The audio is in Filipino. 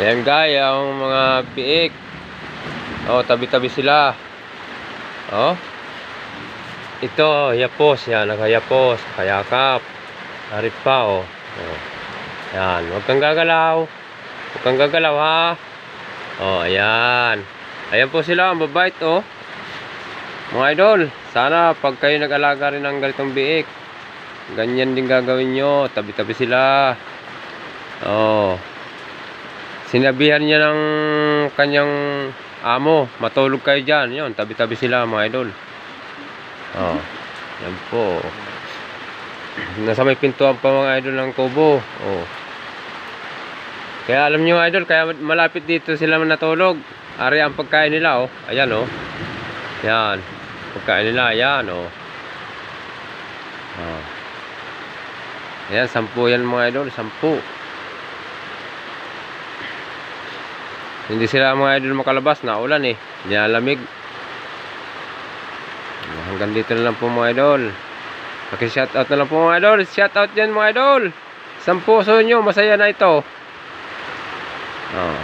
Ayan guys, ang mga piik. Oh, tabi-tabi sila. Oh. Ito, yapos yan, nakayapos, kayakap. Harip pa oh. Oh. Yan, huwag kang gagalaw. Huwag kang gagalaw ha. Oh, ayan. Ayan po sila, ang babait oh. Mga idol, sana pag kayo nag-alaga rin ng ganitong biik, ganyan din gagawin nyo, tabi-tabi sila. Oh. Sinabihan niya ng kanyang amo, matulog kayo dyan. Yun, tabi-tabi sila mga idol. Oh, yan po. Nasa may pintuan pa mga idol ng kubo. Oh. Kaya alam nyo idol, kaya malapit dito sila natulog. Ari ang pagkain nila oh. Ayan oh. Yan. Pagkain nila, ayan oh. Oh. Ayan, 10 yan mga idol, 10. Hindi sila mga idol makalabas, naulan eh. Nilalamig. Hanggang dito na lang po mga idol. Paki-shoutout na lang po mga idol. Shoutout yan mga idol. 10 nyo, masaya na ito. Oh.